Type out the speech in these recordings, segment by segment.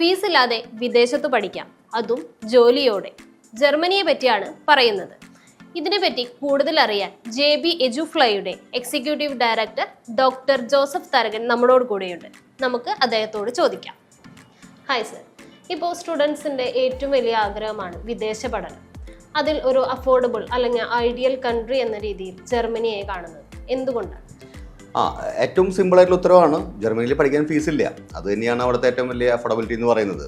Fees ഇല്ലാതെ വിദേശത്ത് പഠിക്കാം, അതും ജോലിയോടെ. ജർമ്മനിയെ പറ്റിയാണ് പറയുന്നത്. ഇതിനെപ്പറ്റി കൂടുതൽ അറിയാൻ JB എജുഫ്ലൈയുടെ executive director doctor Joseph Tharakan നമ്മളോട് കൂടെയുണ്ട്. നമുക്ക് അദ്ദേഹത്തോട് ചോദിക്കാം. ഹായ് സർ, ഇപ്പോൾ സ്റ്റുഡൻസിൻ്റെ ഏറ്റവും വലിയ ആഗ്രഹമാണ് വിദേശ പഠനം. അതിൽ ഒരു അഫോർഡബിൾ അല്ലെങ്കിൽ ഐഡിയൽ കൺട്രി എന്ന രീതിയിൽ ജർമ്മനിയെ കാണുന്നത് എന്തുകൊണ്ടാണ്? ഏറ്റവും സിമ്പിളായിട്ടുള്ള ഉത്തരവാണ്, ജർമ്മനിയിൽ പഠിക്കാൻ ഫീസ് ഇല്ല. അത് തന്നെയാണ് അവിടുത്തെ ഏറ്റവും വലിയ അഫോർഡബിലിറ്റി എന്ന് പറയുന്നത്.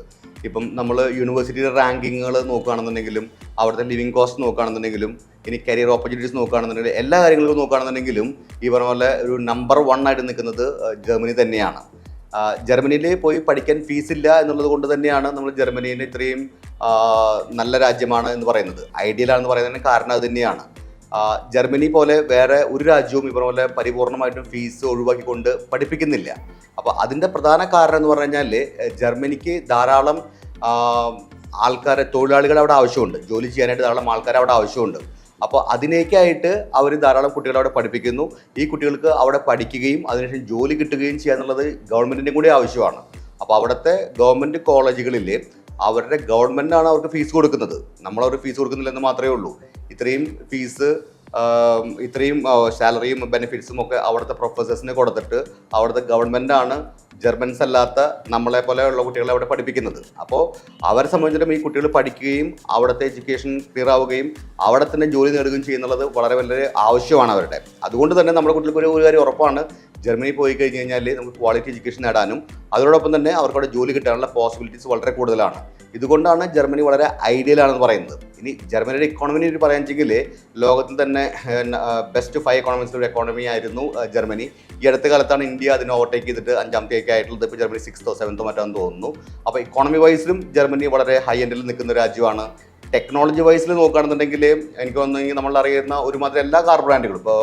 ഇപ്പം നമ്മൾ യൂണിവേഴ്സിറ്റിയുടെ റാങ്കിങ്ങുകൾ നോക്കുകയാണെന്നുണ്ടെങ്കിലും, അവിടുത്തെ ലിവിങ് കോസ്റ്റ് നോക്കുകയാണെന്നുണ്ടെങ്കിലും, ഇനി കരിയർ ഓപ്പർച്യൂണിറ്റീസ് നോക്കുകയാണെന്നുണ്ടെങ്കിലും, എല്ലാ കാര്യങ്ങളും നോക്കുകയാണെന്നുണ്ടെങ്കിലും ഈ പറഞ്ഞ പോലെ ഒരു നമ്പർ 1 ആയിട്ട് നിൽക്കുന്നത് ജർമ്മനി തന്നെയാണ്. ജർമ്മനിയിൽ പോയി പഠിക്കാൻ ഫീസ് ഇല്ല എന്നുള്ളത് കൊണ്ട് തന്നെയാണ് നമ്മൾ ജർമ്മനിയിൽ ഇത്രയും നല്ല രാജ്യമാണ് എന്ന് പറയുന്നത്, ഐഡിയലാണെന്ന് പറയുന്നതിന് കാരണം അത് തന്നെയാണ്. ജർമ്മനി പോലെ വേറെ ഒരു രാജ്യവും ഈ പറഞ്ഞ പോലെ പരിപൂർണമായിട്ടും ഫീസ് ഒഴിവാക്കിക്കൊണ്ട് പഠിപ്പിക്കുന്നില്ല. അപ്പോൾ അതിൻ്റെ പ്രധാന കാരണം എന്ന് പറഞ്ഞു കഴിഞ്ഞാൽ ജർമ്മനിക്ക് ധാരാളം ആൾക്കാരെ, തൊഴിലാളികൾ അവിടെ ആവശ്യമുണ്ട്, ജോലി ചെയ്യാനായിട്ട് ധാരാളം ആൾക്കാർ അവിടെ ആവശ്യമുണ്ട്. അപ്പോൾ അതിനേക്കായിട്ട് അവർ ധാരാളം കുട്ടികളെ അവിടെ പഠിപ്പിക്കുന്നു. ഈ കുട്ടികൾക്ക് അവിടെ പഠിക്കുകയും അതിനുശേഷം ജോലി കിട്ടുകയും ചെയ്യുക എന്നുള്ളത് ഗവൺമെൻറ്റിൻ്റെ കൂടി ആവശ്യമാണ്. അപ്പോൾ അവിടുത്തെ ഗവൺമെൻറ് കോളേജുകളിൽ അവരുടെ ഗവൺമെൻറ്റാണ് അവർക്ക് ഫീസ് കൊടുക്കുന്നത്, നമ്മളവർ ഫീസ് കൊടുക്കുന്നില്ലെന്ന് മാത്രമേ ഉള്ളൂ. ഇത്രയും ഫീസ്, ഇത്രയും സാലറിയും ബെനിഫിറ്റ്സും ഒക്കെ അവിടുത്തെ പ്രൊഫസേഴ്സിന് കൊടുത്തിട്ട് അവിടുത്തെ ഗവൺമെൻറ്റാണ് ജർമ്മൻസ് അല്ലാത്ത നമ്മളെ പോലെയുള്ള കുട്ടികളെ അവിടെ പഠിപ്പിക്കുന്നത്. അപ്പോൾ അവരെ സംബന്ധിച്ചിടത്തോളം ഈ കുട്ടികൾ പഠിക്കുകയും അവിടുത്തെ എഡ്യൂക്കേഷൻ ക്ലിയർ ആവുകയും അവിടെ തന്നെ ജോലി നേടുകയും ചെയ്യുന്നുള്ളത് വളരെ വലിയ ആവശ്യമാണ് അവരുടെ. അതുകൊണ്ട് തന്നെ നമ്മുടെ കുട്ടികൾക്ക് ഒരു കാര്യം ഉറപ്പാണ്, ജർമ്മനി പോയി കഴിഞ്ഞ് കഴിഞ്ഞാൽ നമുക്ക് ക്വാളിറ്റി എഡ്യൂക്കേഷൻ നേടാനും അതോടൊപ്പം തന്നെ അവർക്കവിടെ ജോലി കിട്ടാനുള്ള പോസിബിലിറ്റീസ് വളരെ കൂടുതലാണ്. ഇതുകൊണ്ടാണ് ജർമ്മനി വളരെ ഐഡിയലാണെന്ന് പറയുന്നത്. ഇനി ജർമ്മനിയുടെ ഇക്കോണമിനെ പറയാമെങ്കിൽ ലോകത്തിൽ തന്നെ ബെസ്റ്റ് 5 എക്കോണമിക്സിലൊരു എക്കോണമി ആയിരുന്നു ജർമ്മനി. ഈ അടുത്ത കാലത്താണ് ഇന്ത്യ അതിനെ ഓവർടേക്ക് ചെയ്തിട്ട് 5ാമത്തെ ആയിട്ടുള്ളത്. ഇപ്പോൾ ജർമ്മനി 6ോ 7ോ മറ്റാന്ന് തോന്നുന്നു. അപ്പോൾ ഇക്കോണമി വൈസിലും ജർമ്മനി വളരെ ഹൈ എൻഡിൽ നിൽക്കുന്ന രാജ്യമാണ്. ടെക്നോളജി വൈസിൽ നോക്കുകയാണെന്നുണ്ടെങ്കിൽ എനിക്ക് തോന്നുന്നെങ്കിൽ നമ്മൾ അറിയുന്ന ഒരുമാതിരി എല്ലാ കാർ ബ്രാൻഡുകളും, ഇപ്പോൾ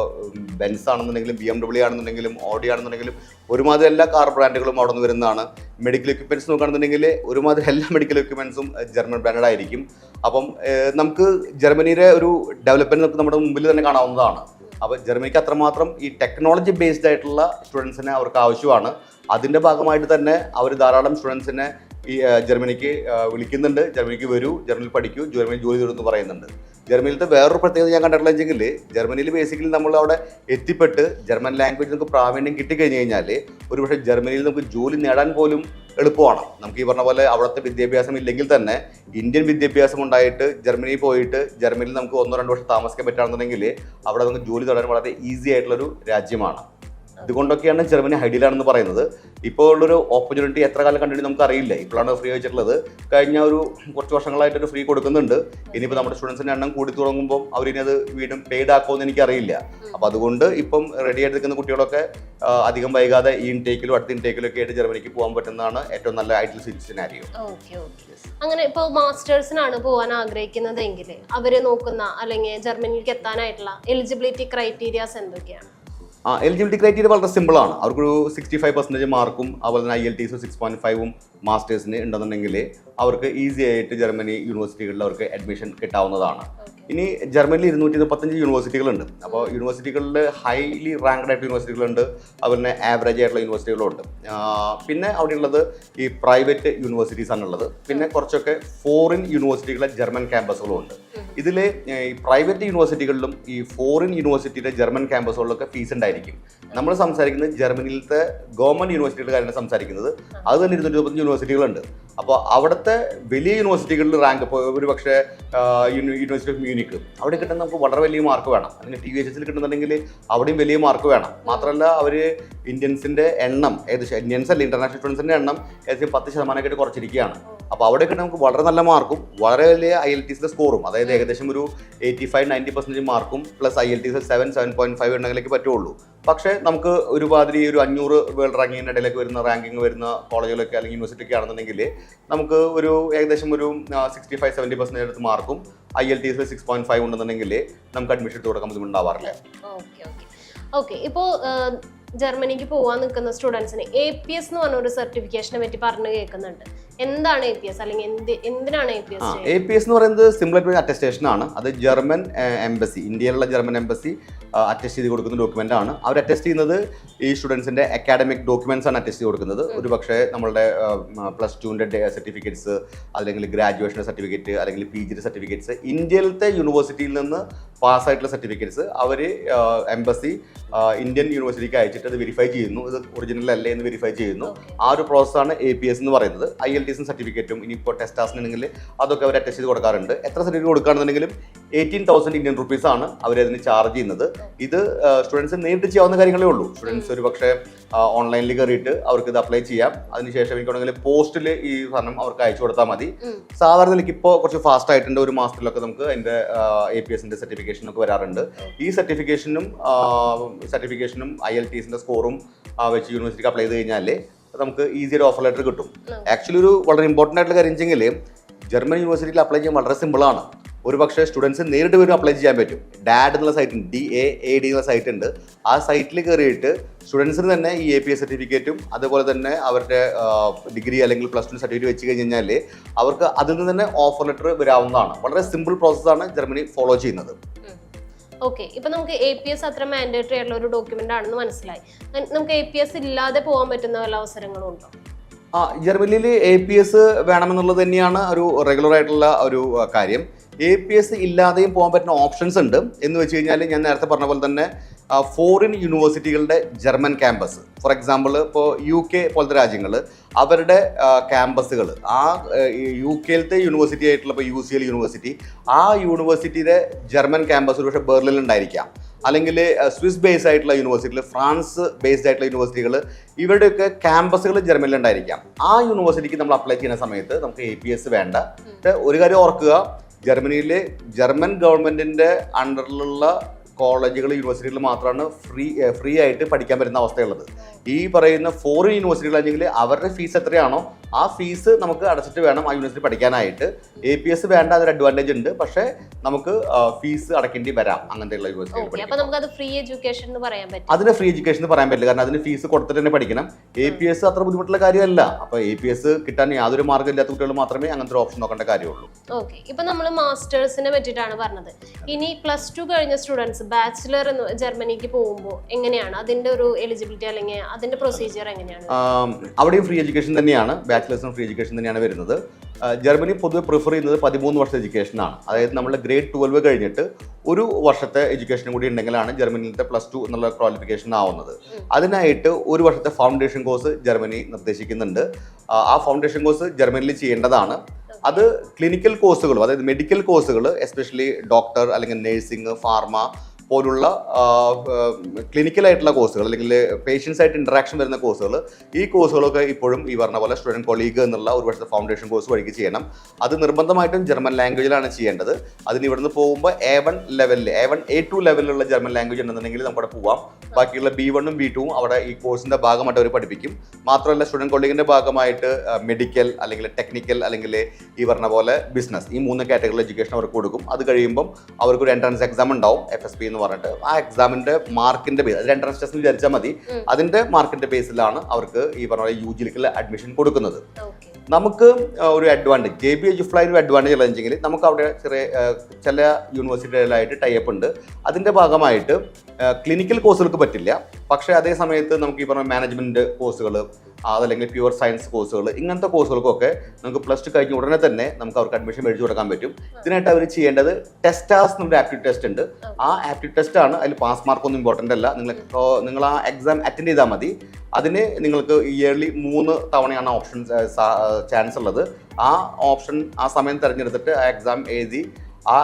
ബെൻസ് ആണെന്നുണ്ടെങ്കിലും BMW ആണെന്നുണ്ടെങ്കിലും ഓഡി ആണെന്നുണ്ടെങ്കിലും ഒരുമാതിരി എല്ലാ കാർ ബ്രാൻഡുകളും അവിടെ നിന്ന് വരുന്നതാണ്. മെഡിക്കൽ എക്യുപ്മെൻറ്റ്സ് നോക്കുകയാണെന്നുണ്ടെങ്കിൽ ഒരുമാതിരി എല്ലാ മെഡിക്കൽ എക്യുപ്മെൻറ്റ്സും ജർമ്മൻ ബ്രാൻഡഡ് ആയിരിക്കും. അപ്പം നമുക്ക് ജർമ്മനിയുടെ ഒരു ഡെവലപ്മെൻറ്റ് നമുക്ക് നമ്മുടെ മുമ്പിൽ തന്നെ കാണാവുന്നതാണ്. അപ്പോൾ ജർമ്മനിക്ക് അത്രമാത്രം ഈ ടെക്നോളജി ബേസ്ഡ് ആയിട്ടുള്ള സ്റ്റുഡൻസിനെ അവർക്ക് ആവശ്യമാണ്. അതിൻ്റെ ഭാഗമായിട്ട് തന്നെ അവർ ധാരാളം സ്റ്റുഡൻസിനെ ഈ ജർമ്മനിക്ക് വിളിക്കുന്നുണ്ട്. ജർമ്മനിക്ക് വരൂ, ജർമ്മനിയിൽ പഠിക്കൂ, ജർമ്മനി ജോലി തരുമെന്ന് പറയുന്നുണ്ട്. ജർമ്മനിയിലത്തെ വേറൊരു പ്രത്യേകത ഞാൻ കണ്ടിട്ടുള്ളതെങ്കിൽ, ജർമ്മനിയിൽ ബേസിക്കലി നമ്മൾ അവിടെ എത്തിപ്പെട്ട് ജർമ്മൻ ലാംഗ്വേജ് നമുക്ക് പ്രാവീണ്യം കിട്ടിക്കഴിഞ്ഞ് കഴിഞ്ഞാൽ ഒരുപക്ഷെ ജർമ്മനിയിൽ നമുക്ക് ജോലി നേടാൻ പോലും എളുപ്പമാണ്. നമുക്ക് ഈ പറഞ്ഞ പോലെ അവിടുത്തെ വിദ്യാഭ്യാസം ഇല്ലെങ്കിൽ തന്നെ ഇന്ത്യൻ വിദ്യാഭ്യാസം ഉണ്ടായിട്ട് ജർമ്മനിയിൽ പോയിട്ട് ജർമ്മനിയിൽ നമുക്ക് 1-2 വർഷം താമസിക്കാൻ പറ്റുകയാണെന്നുണ്ടെങ്കിൽ അവിടെ നമുക്ക് ജോലി നേടാൻ വളരെ ഈസി ആയിട്ടുള്ളൊരു രാജ്യമാണ്. ഇതുകൊണ്ടൊക്കെയാണ് ജർമ്മനി ഐഡിയലാണെന്ന് പറയുന്നത്. ഇപ്പോൾ ഉള്ളൊരു ഓപ്പർച്യൂണിറ്റി എത്ര കാലം കണ്ടിട്ട് നമുക്ക് അറിയില്ല. ഇപ്പോഴാണ് ഫ്രീ വെച്ചിട്ടുള്ളത്. കഴിഞ്ഞ കുറച്ച് വർഷങ്ങളായിട്ടൊരു ഫ്രീ കൊടുക്കുന്നുണ്ട്. ഇനിയിപ്പോൾ നമ്മുടെ സ്റ്റുഡൻസിൻ്റെ എണ്ണം കൂടി തുടങ്ങുമ്പോൾ അവരിനി അത് വീണ്ടും പെയ്ഡ് ആക്കുമെന്ന് എനിക്കറിയില്ല. അപ്പോൾ അതുകൊണ്ട് ഇപ്പം റെഡി ആയിട്ട് നിൽക്കുന്ന കുട്ടികളൊക്കെ അധികം വൈകാതെ ഈ ഇൻടേക്കിലും അടുത്ത ഇൻടേക്കിലൊക്കെ ആയിട്ട് ജർമ്മനിക്ക് പോകാൻ പറ്റുന്നതാണ് ഏറ്റവും നല്ല ഐഡിയൽ സിനാരിയോ. അങ്ങനെ ഇപ്പോൾ മാസ്റ്റേഴ്സിനാണ് പോകാൻ ആഗ്രഹിക്കുന്നതെങ്കിൽ അവര് നോക്കുന്ന അല്ലെങ്കിൽ ജർമ്മനിയിലേക്ക് എത്താനായിട്ടുള്ള എലിജിബിലിറ്റി ക്രൈറ്റീരിയാസ് എന്തൊക്കെയാണ്? എലിജിബിലിറ്റി ക്രൈറ്റീരിയ വളരെ സിമ്പിളാണ്. അവർക്കൊരു 65% മാർക്കും അതുപോലെ തന്നെ IELTS 6.5 മാസ്റ്റേഴ്സിന് ഉണ്ടെന്നുണ്ടെങ്കിൽ അവർക്ക് ഈസി ആയിട്ട് ജർമ്മനി യൂണിവേഴ്സിറ്റികളിൽ അവർക്ക് അഡ്മിഷൻ കിട്ടാവുന്നതാണ്. ഇനി ജർമ്മനിയിൽ 235 യൂണിവേഴ്സിറ്റികളുണ്ട്. അപ്പോൾ യൂണിവേഴ്സിറ്റികളിൽ ഹൈലി റാങ്ക്ഡ് ആയിട്ട് യൂണിവേഴ്സിറ്റികളുണ്ട്, അതുപോലെ തന്നെ ആവറേജ് ആയിട്ടുള്ള യൂണിവേഴ്സിറ്റികളുണ്ട്. പിന്നെ അവിടെയുള്ളത് ഈ പ്രൈവറ്റ് യൂണിവേഴ്സിറ്റീസ് ആണുള്ളത്. പിന്നെ കുറച്ചൊക്കെ ഫോറിൻ യൂണിവേഴ്സിറ്റികളെ ജർമ്മൻ ക്യാമ്പസുകളും ഉണ്ട്. ഇതിൽ ഈ പ്രൈവറ്റ് യൂണിവേഴ്സിറ്റികളിലും ഈ ഫോറിൻ യൂണിവേഴ്സിറ്റിയുടെ ജർമ്മൻ ക്യാമ്പസുകളിലൊക്കെ ഫീസ് ഉണ്ടായിരിക്കും. നമ്മൾ സംസാരിക്കുന്നത് ജർമ്മനിയിലത്തെ ഗവൺമെൻറ് യൂണിവേഴ്സിറ്റികളുടെ കാര്യമാണ് സംസാരിക്കുന്നത്. അത് തന്നെ 225 യൂണിവേഴ്സിറ്റികളുണ്ട്. അപ്പോൾ അവിടുത്തെ വലിയ യൂണിവേഴ്സിറ്റികളിൽ റാങ്ക്, ഇപ്പോൾ ഒരു പക്ഷേ യൂണിവേഴ്സിറ്റി ഓഫ് മ്യൂണിക്ക് അവിടെ കിട്ടുന്ന നമുക്ക് വളരെ വലിയ മാർക്ക് വേണം. അല്ലെങ്കിൽ TVHSൽ കിട്ടുന്നുണ്ടെങ്കിൽ അവിടെയും വലിയ മാർക്ക് വേണം. മാത്രമല്ല അവർ ഇന്ത്യൻസിൻ്റെ എണ്ണം ഏകദേശം, ഇന്ത്യൻസ് അല്ല ഇൻ്റർനാഷണൽ സ്റ്റുഡൻസിൻ്റെ എണ്ണം ഏകദേശം 10% കുറച്ചിരിക്കുകയാണ്. അപ്പോൾ അവിടെയൊക്കെ നമുക്ക് വളരെ നല്ല മാർക്കും വളരെ വലിയ IELTS സ്കോറും, അതായത് ഏകദേശം ഒരു 85-90% മാർക്കും പ്ലസ് IELTS 7.5 ഉണ്ടെങ്കിലേക്ക് പറ്റുള്ളൂ. പക്ഷേ നമുക്ക് ഒരുമാതിരി ഒരു 500 വേൾഡ് റാങ്കിങ്ങിൻ്റെ ഇടയിലേക്ക് വരുന്ന റാങ്കിങ് വരുന്ന കോളേജുകളൊക്കെ അല്ലെങ്കിൽ യൂണിവേഴ്സിറ്റിയൊക്കെ ആണെന്നുണ്ടെങ്കിൽ നമുക്ക് ഒരു ഏകദേശം ഒരു 65-70% അടുത്ത് മാർക്കും IELTS 6.5 ഉണ്ടെന്നുണ്ടെങ്കിൽ നമുക്ക് അഡ്മിഷൻ എടുത്ത് കൊടുക്കാൻ ബുദ്ധിമുട്ടുണ്ടാവാറില്ല. ഓക്കെ, ഇപ്പോൾ ജർമ്മനിക്ക് പോകാൻ നിൽക്കുന്ന സ്റ്റുഡൻസിന് APS എന്ന് പറഞ്ഞ ഒരു സർട്ടിഫിക്കേഷനെ പറ്റി പറഞ്ഞു കേൾക്കുന്നുണ്ട്. എന്താണ് APS അല്ലെങ്കിൽ എന്തിനാണ് APS? APS എന്ന് പറയുന്നത് സിമ്പിൾ അറ്റസ്റ്റേഷൻ ആണ്. അത് ജർമ്മൻ എംബസി, ഇന്ത്യയിലുള്ള ജർമ്മൻ എംബസി അറ്റസ്റ്റ് ചെയ്ത് കൊടുക്കുന്ന ഡോക്യുമെന്റ് ആണ്. അവർ അറ്റസ്റ്റ് ചെയ്യുന്നത് ഈ സ്റ്റുഡൻസിന്റെ അക്കാഡമിക് ഡോക്യുമെന്റ്സ് ആണ് അറ്റസ്റ്റ് ചെയ്ത് കൊടുക്കുന്നത്. ഒരു പക്ഷേ നമ്മളുടെ +2 സർട്ടിഫിക്കറ്റ്സ്, അല്ലെങ്കിൽ ഗ്രാജുവേഷൻ സർട്ടിഫിക്കറ്റ്, അല്ലെങ്കിൽ PG സർട്ടിഫിക്കറ്റ്സ്, ഇന്ത്യയിലത്തെ യൂണിവേഴ്സിറ്റിയിൽ നിന്ന് പാസ്സായിട്ടുള്ള സർട്ടിഫിക്കറ്റ്സ് അവർ എംബസി ഇന്ത്യൻ യൂണിവേഴ്സിറ്റിക്ക് അയച്ചിട്ട് അത് വെരിഫൈ ചെയ്യുന്നു, ഇത് ഒറിജിനൽ അല്ലേ എന്ന് വെരിഫൈ ചെയ്യുന്നു. ആ ഒരു പ്രോസസ്സാണ് APS എന്ന് പറയുന്നത്. IELTS സർട്ടിഫിക്കറ്റും ഇനിയിപ്പോൾ ടെസ്റ്റാസിനുണ്ടെങ്കിൽ അതൊക്കെ അവർ അറ്റസ്റ്റ് ചെയ്ത് കൊടുക്കാറുണ്ട്. എത്ര സർട്ടിഫിക്കറ്റ് കൊടുക്കുകയാണെന്നുണ്ടെങ്കിലും 18,000 ഇന്ത്യൻ റുപ്പീസ് ആണ് അവരതിന് ചാർജ് ചെയ്യുന്നത്. ഇത് സ്റ്റുഡൻസ് നേരിട്ട് ചെയ്യാവുന്ന കാര്യങ്ങളേ ഉള്ളൂ. സ്റ്റുഡൻസ് ഒരു പക്ഷേ ഓൺലൈനിൽ കയറിയിട്ട് അവർക്ക് ഇത് അപ്ലൈ ചെയ്യാം. അതിനുശേഷം എനിക്കുണ്ടെങ്കിൽ പോസ്റ്റിൽ ഈ സാധനം അവർക്ക് അയച്ചു കൊടുത്താൽ മതി. സാധാരണ നിലയ്ക്ക് ഇപ്പോൾ കുറച്ച് ഫാസ്റ്റ് ആയിട്ടുണ്ട്. ഒരു മാസത്തിലൊക്കെ നമുക്ക് അതിൻ്റെ APSന്റെ സർട്ടിഫിക്കേഷനൊക്കെ വരാറുണ്ട്. ഈ സർട്ടിഫിക്കേഷനും IELTSന്റെ സ്കോറും വെച്ച് യൂണിവേഴ്സിറ്റിക്ക് അപ്ലൈ ചെയ്ത് കഴിഞ്ഞാൽ നമുക്ക് ഈസിയായിട്ട് ഓഫർ ലെറ്റർ കിട്ടും. ആക്ച്വലി ഒരു വളരെ ഇമ്പോർട്ടൻ്റ് ആയിട്ടുള്ള കാര്യം വെച്ചെങ്കിൽ ജർമ്മൻ യൂണിവേഴ്സിറ്റിയിൽ അപ്ലൈ ചെയ്യാൻ വളരെ സിമ്പിളാണ്. ഒരു പക്ഷേ സ്റ്റുഡൻസ് നേരിട്ട് വരും അപ്ലൈ ചെയ്യാൻ പറ്റും. DAD എന്നുള്ള സൈറ്റ് ഉണ്ട്, DAAD എന്നുള്ള സൈറ്റ് ഉണ്ട്. ആ സൈറ്റിൽ കയറിയിട്ട് സ്റ്റുഡൻസിന് തന്നെ ഈ APS സർട്ടിഫിക്കറ്റും അതുപോലെ തന്നെ അവരുടെ ഡിഗ്രി അല്ലെങ്കിൽ +2 സർട്ടിഫിക്കറ്റ് വെച്ച് കഴിഞ്ഞാൽ അവർക്ക് അതിൽ നിന്ന് തന്നെ ഓഫർ ലെറ്റർ വരാവുന്നതാണ്. വളരെ സിമ്പിൾ പ്രോസസ്സാണ് ജർമ്മനി ഫോളോ ചെയ്യുന്നത്. ഓക്കെ, ഇപ്പൊ നമുക്ക് APS അത്ര മാൻഡേറ്ററി ആയിട്ടുള്ള ഒരു ഡോക്യുമെന്റ് ആണെന്ന് മനസ്സിലായി. നമുക്ക് APS ഇല്ലാതെ പോകാൻ പറ്റുന്ന വല്ല അവസരങ്ങളും ഉണ്ടോ? ജർമ്മനിയിൽ APS വേണമെന്നുള്ളത് തന്നെയാണ് ഒരു റെഗുലർ ആയിട്ടുള്ള ഒരു കാര്യം. APS ഇല്ലാതെയും പോകാൻ പറ്റുന്ന ഓപ്ഷൻസ് ഉണ്ട്. എന്ന് വെച്ച് കഴിഞ്ഞാൽ ഞാൻ നേരത്തെ പറഞ്ഞ പോലെ തന്നെ ഫോറിൻ യൂണിവേഴ്സിറ്റികളുടെ ജർമ്മൻ ക്യാമ്പസ്, ഫോർ എക്സാമ്പിൾ ഇപ്പോൾ UK പോലത്തെ രാജ്യങ്ങൾ, അവരുടെ ക്യാമ്പസുകൾ ആ UK യൂണിവേഴ്സിറ്റി ആയിട്ടുള്ള ഇപ്പോൾ UCL യൂണിവേഴ്സിറ്റി, ആ യൂണിവേഴ്സിറ്റിയുടെ ജർമ്മൻ ക്യാമ്പസ് ഒരു പക്ഷേ ബെർലിനിൽ ഉണ്ടായിരിക്കാം. അല്ലെങ്കിൽ സ്വിസ് ബേസ്ഡ് ആയിട്ടുള്ള യൂണിവേഴ്സിറ്റികൾ, ഫ്രാൻസ് ബേസ്ഡ് ആയിട്ടുള്ള യൂണിവേഴ്സിറ്റികൾ, ഇവരുടെയൊക്കെ ക്യാമ്പസുകൾ ജർമ്മനിൽ ഉണ്ടായിരിക്കാം. ആ യൂണിവേഴ്സിറ്റിക്ക് നമ്മൾ അപ്ലൈ ചെയ്യുന്ന സമയത്ത് നമുക്ക് APS വേണ്ട. ഒരു കാര്യം ഓർക്കുക, ജർമ്മനിയിലെ ജർമ്മൻ ഗവൺമെൻറ്റിൻ്റെ അണ്ടറിലുള്ള കോളേജുകൾ, യൂണിവേഴ്സിറ്റികൾ മാത്രമാണ് ഫ്രീ ആയിട്ട് പഠിക്കാൻ പറ്റുന്ന അവസ്ഥയുള്ളത്. ഈ പറയുന്ന ഫോറിൻ യൂണിവേഴ്സിറ്റികളാണെങ്കിൽ അവരുടെ ഫീസ് എത്രയാണോ ആ ഫീസ് നമുക്ക് അടച്ചിട്ട് വേണം ആ യൂണിവേഴ്സിറ്റി പഠിക്കാനായിട്ട്. APS വേണ്ട, അതൊരു അഡ്വാൻറ്റേജ് ഉണ്ട്. പക്ഷേ നമുക്ക് ഫീസ് അടക്കേണ്ടി വരാം അങ്ങനത്തെയുള്ള യൂണിവേഴ്സിറ്റികൾ. അതിന് ഫ്രീ എഡ്യൂക്കേഷൻ എന്ന് പറയാൻ പറ്റില്ല, കാരണം അതിന് ഫീസ് കൊടുത്തിട്ട് തന്നെ പഠിക്കണം. APS അത്ര ബുദ്ധിമുട്ടുള്ള കാര്യമല്ല. അപ്പോൾ APS കിട്ടാൻ യാതൊരു മാർഗ്ഗം ഇല്ലാത്ത കുട്ടികൾ മാത്രമേ അങ്ങനത്തെ ഒരു ഓപ്ഷൻ നോക്കേണ്ട കാര്യമുള്ളൂ. ഓക്കെ, ഇപ്പൊ നമ്മൾ മാസ്റ്റേഴ്സിനെ പറ്റിയിട്ടാണ് പറഞ്ഞത്. ഇനി +2 കഴിഞ്ഞ സ്റ്റുഡൻസ് ബാച്ചിലർ ജർമ്മനിക്ക് പോകുമ്പോൾ എങ്ങനെയാണ് അതിന്റെ ഒരു എലിജിബിലിറ്റി അല്ലെങ്കിൽ അതിന്റെ പ്രൊസീജിയർ എങ്ങനെയാണ്? അവിടെയും ഫ്രീ എഡ്യൂക്കേഷൻ തന്നെയാണ്, ബാച്ചിലേഴ്സും ഫ്രീ എഡ്യൂക്കേഷൻ തന്നെയാണ് വരുന്നത്. ജർമ്മനി പൊതുവെ പ്രിഫർ ചെയ്യുന്നത് 13 വർഷത്തെ എഡ്യൂക്കേഷനാണ്. അതായത് നമ്മൾ ഗ്രേഡ് 12 കഴിഞ്ഞിട്ട് ഒരു വർഷത്തെ എഡ്യൂക്കേഷൻ കൂടി ഉണ്ടെങ്കിലാണ് ജർമ്മനിയിലത്തെ +2 എന്നുള്ള ക്വാളിഫിക്കേഷൻ ആവുന്നത്. അതിനായിട്ട് ഒരു വർഷത്തെ ഫൗണ്ടേഷൻ കോഴ്സ് ജർമ്മനി നിർദ്ദേശിക്കുന്നുണ്ട്. ആ ഫൗണ്ടേഷൻ കോഴ്സ് ജർമ്മനിയിൽ ചെയ്യേണ്ടതാണ്. അത് ക്ലിനിക്കൽ കോഴ്സുകളും, അതായത് മെഡിക്കൽ കോഴ്സുകൾ, എസ്പെഷ്യലി ഡോക്ടർ അല്ലെങ്കിൽ നേഴ്സിംഗ്, ഫാർമ പോലുള്ള ക്ലിനിക്കലായിട്ടുള്ള കോഴ്സുകൾ, അല്ലെങ്കിൽ പേഷ്യൻസ് ആയിട്ട് ഇൻട്രാക്ഷൻ വരുന്ന കോഴ്സുകൾ, ഈ കോഴ്സുകളൊക്കെ ഇപ്പോഴും ഈ പറഞ്ഞ പോലെ സ്റ്റുഡൻറ്റ് കൊളീഗ് എന്നുള്ള ഒരു വർഷത്തെ ഫൗണ്ടേഷൻ കോഴ്സ് വഴിക്ക് ചെയ്യണം. അത് നിർബന്ധമായിട്ടും ജർമ്മൻ ലാംഗ്വേജിലാണ് ചെയ്യേണ്ടത്. അതിന് ഇവിടുന്ന് പോകുമ്പോൾ A1 ലെവലിൽ, A1 A2 ലെവലിലുള്ള ജർമ്മൻ ലാംഗ്വേജ് ഉണ്ടെന്നുണ്ടെങ്കിൽ നമുക്കവിടെ പോവാം. ബാക്കിയുള്ള B1ഉം B2ഉം അവിടെ ഈ കോഴ്സിൻ്റെ ഭാഗമായിട്ട് അവർ പഠിപ്പിക്കും. മാത്രമല്ല സ്റ്റുഡൻറ്റ് കൊളീഗിൻ്റെ ഭാഗമായിട്ട് മെഡിക്കൽ, അല്ലെങ്കിൽ ടെക്നിക്കൽ, അല്ലെങ്കിൽ ഈ പറഞ്ഞ പോലെ ബിസിനസ്, ഈ 3 കാറ്റഗറിയിൽ എഡ്യൂക്കേഷൻ അവർക്ക് കൊടുക്കും. അത് കഴിയുമ്പം അവർക്കൊരു എൻട്രൻസ് എക്സാം ഉണ്ടാവും, FSP എന്ന് പറഞ്ഞിട്ട്. ആ എക്സാമിന്റെ മാർക്കിന്റെ ബേസ്, അത് എൻട്രൻസ് ടെസ്റ്റ് വിചാരിച്ചാൽ മതി, അതിന്റെ മാർക്കിന്റെ ബേസിലാണ് അവർക്ക് ഈ പറഞ്ഞ UGയിലേക്കുള്ള അഡ്മിഷൻ കൊടുക്കുന്നത്. നമുക്ക് ഒരു അഡ്വാൻറ്റേജ്, JB EduFly ഒരു അഡ്വാൻറ്റേജ് ഉള്ളതെങ്കിൽ നമുക്ക് അവിടെ ചില യൂണിവേഴ്സിറ്റികളിലായിട്ട് ടൈപ്പ് ഉണ്ട്. അതിന്റെ ഭാഗമായിട്ട് ക്ലിനിക്കൽ കോഴ്സുകൾക്ക് പറ്റില്ല. പക്ഷേ അതേ സമയത്ത് നമുക്ക് ഈ പറഞ്ഞ മാനേജ്മെന്റ് കോഴ്സുകൾ, അതല്ലെങ്കിൽ പ്യുവർ സയൻസ് കോഴ്സുകൾ, ഇങ്ങനത്തെ കോഴ്സുകൾക്കൊക്കെ നമുക്ക് +2 കഴിഞ്ഞ ഉടനെ തന്നെ നമുക്ക് അവർക്ക് അഡ്മിഷൻ മേടിച്ചു കൊടുക്കാൻ പറ്റും. ഇതിനായിട്ട് അവർ ചെയ്യേണ്ടത് ടെസ്റ്റാസ് എന്നൊരു ആപ്റ്റിറ്റ്യൂഡ് ടെസ്റ്റ് ഉണ്ട്. ആ ആപ്റ്റിറ്റ്യൂഡ് ടെസ്റ്റ് ആണ്. അതിൽ പാസ് മാർക്കൊന്നും ഇമ്പോർട്ടൻ്റ് അല്ല. നിങ്ങൾ ആ എക്സാം അറ്റൻഡ് ചെയ്താൽ മതി. അതിന് നിങ്ങൾക്ക് ഇയർലി 3 തവണയാണ് ഓപ്ഷൻ ചാൻസ് ഉള്ളത്. ആ ഓപ്ഷൻ ആ സമയം തിരഞ്ഞെടുത്തിട്ട് ആ എക്സാം എഴുതി ആ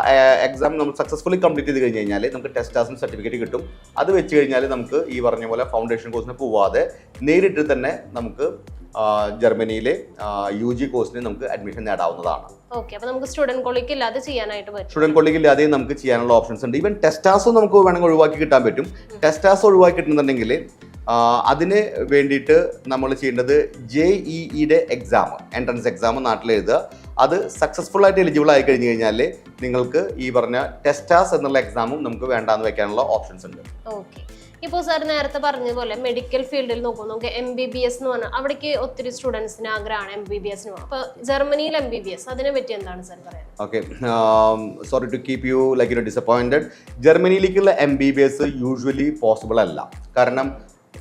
എക്സാം നമ്മൾ സക്സസ്ഫുള്ളി കംപ്ലീറ്റ് ചെയ്ത് കഴിഞ്ഞ് കഴിഞ്ഞാൽ നമുക്ക് ടെസ്റ്റാസിന് സർട്ടിഫിക്കറ്റ് കിട്ടും. അത് വെച്ച് കഴിഞ്ഞാൽ നമുക്ക് ഈ പറഞ്ഞ പോലെ ഫൗണ്ടേഷൻ കോഴ്സിന് പോവാതെ നേരിട്ട് തന്നെ നമുക്ക് ജർമ്മനിയിലെ UG കോഴ്സിന് നമുക്ക് അഡ്മിഷൻ നേടാവുന്നതാണ്. സ്റ്റുഡന്റ് കൊളീഗ് ഇല്ലാതെ ചെയ്യാനായിട്ട് പറ്റും. സ്റ്റുഡന്റ് കൊളീഗ് ഇല്ലാതെ നമുക്ക് ചെയ്യാനുള്ള ഓപ്ഷൻസ് ഉണ്ട്. ഈവൻ ടെസ്റ്റാസും നമുക്ക് വേണമെങ്കിൽ ഒഴിവാക്കി കിട്ടാൻ പറ്റും. ടെസ്റ്റാസ് ഒഴിവാക്കി കിട്ടുന്നുണ്ടെങ്കിൽ അതിന് വേണ്ടിയിട്ട് നമ്മൾ ചെയ്യേണ്ടത് JEEയുടെ എക്സാം, എൻട്രൻസ് എക്സാം നാട്ടിൽ എഴുതുക. അത് സക്സസ്ഫുൾ ആയിട്ട് എലിജിബിൾ ആയി കഴിഞ്ഞ് കഴിഞ്ഞാൽ നിങ്ങൾക്ക് ഈ പറഞ്ഞ ടെസ്റ്റാസ് എന്നുള്ള എക്സാമും നമുക്ക് വേണ്ടാന്ന് വെക്കാനുള്ള ഓപ്ഷൻസ് ഉണ്ട്. ഓക്കെ, ഇപ്പോൾ സാർ നേരത്തെ പറഞ്ഞ പോലെ മെഡിക്കൽ ഫീൽഡിൽ നോക്കുമ്പോൾ നമുക്ക് MBBS എന്ന് പറഞ്ഞാൽ അവിടേക്ക് ഒത്തിരി സ്റ്റുഡൻസിന് ആഗ്രഹമാണ് MBBS അപ്പോൾ ജർമ്മനിയിൽ MBBS അതിനെ പറ്റി എന്താണ് സാർ പറയാൻ? Okay, sorry to keep you like disappointed. ജർമ്മനിയിലേക്കുള്ള MBBS യൂഷ്വലി പോസിബിൾ അല്ല. കാരണം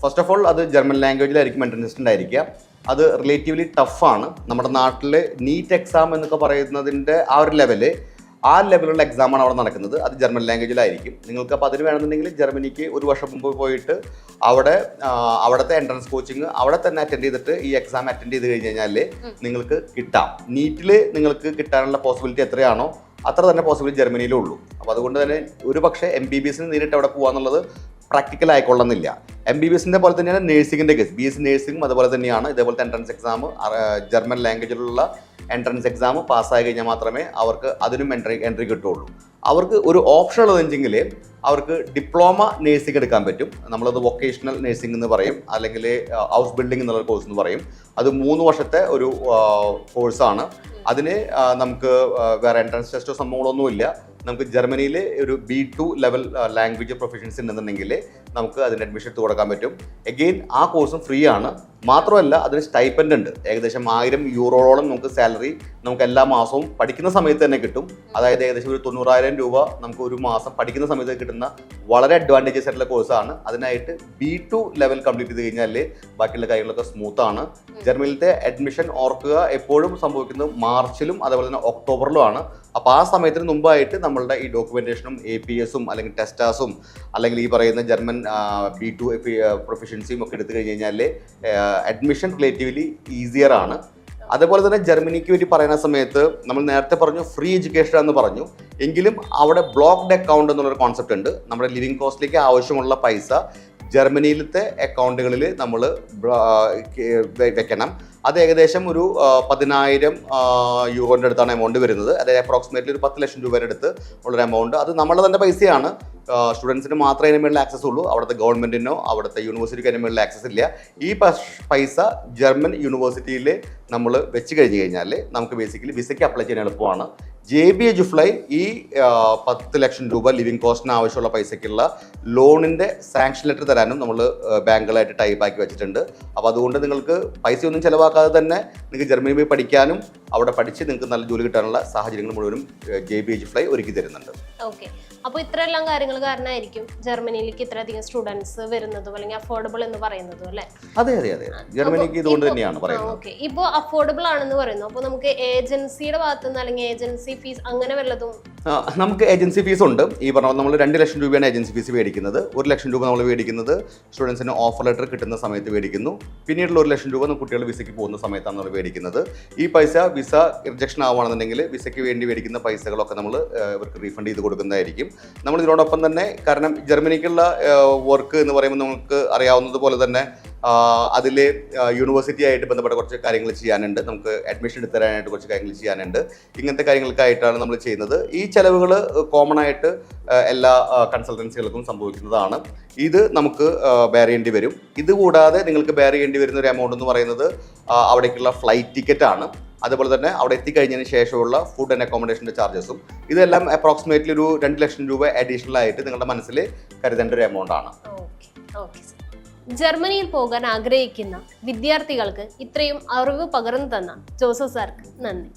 ഫസ്റ്റ് ഓഫ് ഓൾ അത് ജർമ്മൻ ലാംഗ്വേജിലായിരിക്കും എൻട്രൻസ് ഉണ്ടായിരിക്കുക. അത് റിലേറ്റീവ്ലി ടഫാണ്. നമ്മുടെ നാട്ടിൽ നീറ്റ് എക്സാം എന്നൊക്കെ പറയുന്നതിൻ്റെ ആ ലെവലുള്ള എക്സാമാണ് അവിടെ നടക്കുന്നത്. അത് ജർമ്മൻ ലാംഗ്വേജിലായിരിക്കും. നിങ്ങൾക്ക് അപ്പോൾ അതിന് വേണമെന്നുണ്ടെങ്കിൽ ജർമ്മനിക്ക് ഒരു വർഷം മുമ്പ് പോയിട്ട് അവിടുത്തെ എൻട്രൻസ് കോച്ചിങ് അവിടെ തന്നെ അറ്റൻഡ് ചെയ്തിട്ട് ഈ എക്സാം അറ്റൻഡ് ചെയ്ത് കഴിഞ്ഞ് കഴിഞ്ഞാൽ നിങ്ങൾക്ക് കിട്ടാം. നീറ്റിൽ നിങ്ങൾക്ക് കിട്ടാനുള്ള പോസിബിലിറ്റി എത്രയാണോ അത്ര തന്നെ പോസിബിലിറ്റി ജർമ്മനിയിലും ഉള്ളൂ. അപ്പോൾ അതുകൊണ്ട് തന്നെ ഒരു പക്ഷേ MBBSന് നേരിട്ട് അവിടെ പോകാന്നുള്ളത് പ്രാക്ടിക്കൽ ആയിക്കൊള്ളുന്നില്ല. MBBSന്റെ പോലെ തന്നെയാണ് നേഴ്സിംഗിൻ്റെ കേസ്. BSc നേഴ്സിംഗും അതുപോലെ തന്നെയാണ്. ഇതേപോലത്തെ എൻട്രൻസ് എക്സാം ജർമ്മൻ ലാംഗ്വേജിലുള്ള എൻട്രൻസ് എക്സാം പാസ്സായി കഴിഞ്ഞാൽ മാത്രമേ അവർക്ക് അതിനും എൻട്രി കിട്ടുള്ളൂ. അവർക്ക് ഒരു ഓപ്ഷൻ ഉള്ളതെങ്കിൽ അവർക്ക് ഡിപ്ലോമ നേഴ്സിംഗ് എടുക്കാൻ പറ്റും. നമ്മളത് വൊക്കേഷണൽ നേഴ്സിംഗ് എന്ന് പറയും, അല്ലെങ്കിൽ ഹൗസ് ബിൽഡിംഗ് എന്നുള്ള കോഴ്സ് എന്ന് പറയും. അത് 3 വർഷത്തെ ഒരു കോഴ്സാണ്. അതിന് നമുക്ക് വേറെ എൻട്രൻസ് ടെസ്റ്റോ സംഭവങ്ങളൊന്നുമില്ല. നമുക്ക് ജർമ്മനിയിൽ ഒരു B2 ലെവൽ ലാംഗ്വേജ് പ്രൊഫഷൻസി ഉണ്ടെന്നുണ്ടെങ്കിൽ നമുക്ക് അതിന് അഡ്മിഷൻ എടുത്ത് കൊടുക്കാൻ പറ്റും. എഗെയിൻ ആ കോഴ്സും ഫ്രീ ആണ്. മാത്രമല്ല അതിന് സ്റ്റൈപ്പൻഡ് ഉണ്ട്. ഏകദേശം 1000 യൂറോളം നമുക്ക് സാലറി നമുക്ക് എല്ലാ മാസവും പഠിക്കുന്ന സമയത്ത് തന്നെ കിട്ടും. അതായത് ഏകദേശം ഒരു 90,000 രൂപ നമുക്ക് ഒരു മാസം പഠിക്കുന്ന സമയത്ത് കിട്ടുന്ന വളരെ അഡ്വാൻറ്റേജസ് ആയിട്ടുള്ള കോഴ്സാണ്. അതിനായിട്ട് B2 ലെവൽ കംപ്ലീറ്റ് ചെയ്ത് കഴിഞ്ഞാൽ ബാക്കിയുള്ള കാര്യങ്ങളൊക്കെ സ്മൂത്താണ്. ജർമ്മനിയിലത്തെ അഡ്മിഷൻ ഓർക്കുക എപ്പോഴും സംഭവിക്കുന്നത് മാർച്ചിലും അതുപോലെ തന്നെ ഒക്ടോബറിലുമാണ്. അപ്പോൾ ആ സമയത്തിന് മുമ്പായിട്ട് നമ്മളുടെ ഈ ഡോക്യുമെൻറ്റേഷനും APSും അല്ലെങ്കിൽ ടെസ്റ്റാസും അല്ലെങ്കിൽ ഈ പറയുന്ന ജർമ്മൻ B2 പ്രൊഫഷൻസിയും ഒക്കെ എടുത്തു കഴിഞ്ഞ് കഴിഞ്ഞാൽ അഡ്മിഷൻ റിലേറ്റീവ്ലി ഈസിയർ ആണ്. അതുപോലെ തന്നെ ജർമ്മനിക്ക് വേണ്ടി പറയുന്ന സമയത്ത് നമ്മൾ നേരത്തെ പറഞ്ഞു ഫ്രീ എഡ്യൂക്കേഷൻ എന്ന് പറഞ്ഞു. എങ്കിലും അവിടെ ബ്ലോക്ക്ഡ് അക്കൗണ്ട് എന്നുള്ളൊരു കോൺസെപ്റ്റ് ഉണ്ട്. നമ്മുടെ ലിവിങ് കോസ്റ്റിലേക്ക് ആവശ്യമുള്ള പൈസ ജർമ്മനിയിലത്തെ അക്കൗണ്ടുകളിൽ നമ്മൾ വെക്കണം. അത് ഏകദേശം ഒരു 10,000 യൂറോൻ്റെ അടുത്താണ് എമൗണ്ട് വരുന്നത്. അതായത് അപ്രോക്സിമേറ്റ്ലി ഒരു 10 ലക്ഷം രൂപയുടെ അടുത്ത് ഉള്ളൊരു എമൗണ്ട്. അത് നമ്മുടെ തന്നെ പൈസയാണ്. സ്റ്റുഡൻസിന് മാത്രമേ അതിന് മേളിൽ ആക്സസ് ഉള്ളൂ. അവിടുത്തെ ഗവൺമെൻറ്റിനോ അവിടുത്തെ യൂണിവേഴ്സിറ്റിക്ക് അതിന് മേളിൽ ആക്സസ് ഇല്ല. ഈ പൈസ ജർമ്മൻ യൂണിവേഴ്സിറ്റിയിൽ നമ്മൾ വെച്ച് കഴിഞ്ഞ് കഴിഞ്ഞാൽ നമുക്ക് ബേസിക്കലി വിസയ്ക്ക് അപ്ലൈ ചെയ്യാൻ എളുപ്പമാണ്. JB EduFly ഈ 10 ലക്ഷം രൂപ ലിവിങ് കോസ്റ്റിന് ആവശ്യമുള്ള പൈസയ്ക്കുള്ള ലോണിൻ്റെ സാങ്ഷൻ ലെറ്റർ തരാനും നമ്മൾ ബാങ്കുകളായിട്ട് ടൈപ്പാക്കി വെച്ചിട്ടുണ്ട്. അപ്പോൾ അതുകൊണ്ട് നിങ്ങൾക്ക് പൈസയൊന്നും ചിലവാക്കാതെ തന്നെ നിങ്ങൾക്ക് ജർമ്മനിയിൽ പോയി പഠിക്കാനും അവിടെ പഠിച്ച് നിങ്ങൾക്ക് നല്ല ജോലി കിട്ടാനുള്ള സാഹചര്യങ്ങൾ മുഴുവനും JB EduFly ഒരുക്കി തരുന്നുണ്ട്. ഓക്കെ, അപ്പോൾ ഇത്രയെല്ലാം കാര്യങ്ങൾ കാരണമായിരിക്കും ജർമ്മനിയിലേക്ക് ഇത്രയധികം സ്റ്റുഡൻസ് വരുന്നതും അല്ലെങ്കിൽ അഫോർഡബിൾ എന്ന് പറയുന്നതും അല്ലേ? അതെ, ജർമ്മനിക്ക് ഇതുകൊണ്ട് തന്നെയാണ് പറയുന്നത്. ഓക്കെ, ഇപ്പോൾ അഫോർഡബിൾ ആണെന്ന് പറയുന്നു. അപ്പോൾ നമുക്ക് ഏജൻസിയുടെ ഭാഗത്തുനിന്ന് അല്ലെങ്കിൽ ഏജൻസി ഫീസ് അങ്ങനെ വല്ലതും? നമുക്ക് ഏജൻസി ഫീസ് ഉണ്ട്. ഈ പറഞ്ഞ നമ്മൾ 2 ലക്ഷം രൂപയാണ് ഏജൻസി ഫീസ് മേടിക്കുന്നത്. 1 ലക്ഷം രൂപ നമ്മൾ മേടിക്കുന്നത് സ്റ്റുഡൻസിന് ഓഫർ ലെറ്റർ കിട്ടുന്ന സമയത്ത് മേടിക്കുന്നു. പിന്നീടുള്ള 1 ലക്ഷം രൂപ നമ്മൾ കുട്ടികൾ വിസയ്ക്ക് പോകുന്ന സമയത്താണ് നമ്മൾ മേടിക്കുന്നത്. ഈ പൈസ വിസ റിജക്ഷൻ ആവുകയാണെന്നുണ്ടെങ്കിൽ വിസയ്ക്ക് വേണ്ടി മേടിക്കുന്ന പൈസകളൊക്കെ നമ്മൾ ഇവർക്ക് റീഫണ്ട് ചെയ്ത് കൊടുക്കുന്നതായിരിക്കും. നമ്മൾ ഇതിനോടൊപ്പം തന്നെ കാരണം ജർമ്മനിക്കുള്ള വർക്ക് എന്ന് പറയുമ്പോൾ നമുക്ക് അറിയാവുന്നതുപോലെ തന്നെ അതിൽ യൂണിവേഴ്സിറ്റി ആയിട്ട് ബന്ധപ്പെട്ട കുറച്ച് കാര്യങ്ങൾ ചെയ്യാനുണ്ട്. നമുക്ക് അഡ്മിഷൻ എടുത്ത് തരാനായിട്ട് കുറച്ച് കാര്യങ്ങൾ ചെയ്യാനുണ്ട്. ഇങ്ങനത്തെ കാര്യങ്ങൾക്കായിട്ടാണ് നമ്മൾ ചെയ്യുന്നത്. ഈ ചിലവുകൾ കോമൺ ആയിട്ട് എല്ലാ കൺസൾട്ടൻസികൾക്കും സംഭവിക്കുന്നതാണ്. ഇത് നമുക്ക് ബെയർ ചെയ്യേണ്ടി വരും. ഇതുകൂടാതെ നിങ്ങൾക്ക് ബെയർ ചെയ്യേണ്ടി വരുന്ന ഒരു എമൗണ്ട് എന്ന് പറയുന്നത് അവിടേക്കുള്ള ഫ്ലൈറ്റ് ടിക്കറ്റ് ആണ്. അതുപോലെ തന്നെ അവിടെ എത്തിക്കഴിഞ്ഞതിന് ശേഷമുള്ള ഫുഡ് ആൻഡ് അക്കോമഡേഷൻ്റെ ചാർജസും. ഇതെല്ലാം അപ്രോക്സിമേറ്റ്ലി ഒരു 2 ലക്ഷം രൂപ അഡീഷണൽ ആയിട്ട് നിങ്ങളുടെ മനസ്സിൽ കരുതേണ്ട ഒരു എമൗണ്ട് ആണ്. ജർമ്മനിയിൽ പോകാൻ ആഗ്രഹിക്കുന്ന വിദ്യാർത്ഥികൾക്ക് ഇത്രയും അറിവ് പകർന്നു തന്ന ജോസഫ് സാർക്ക് നന്ദി.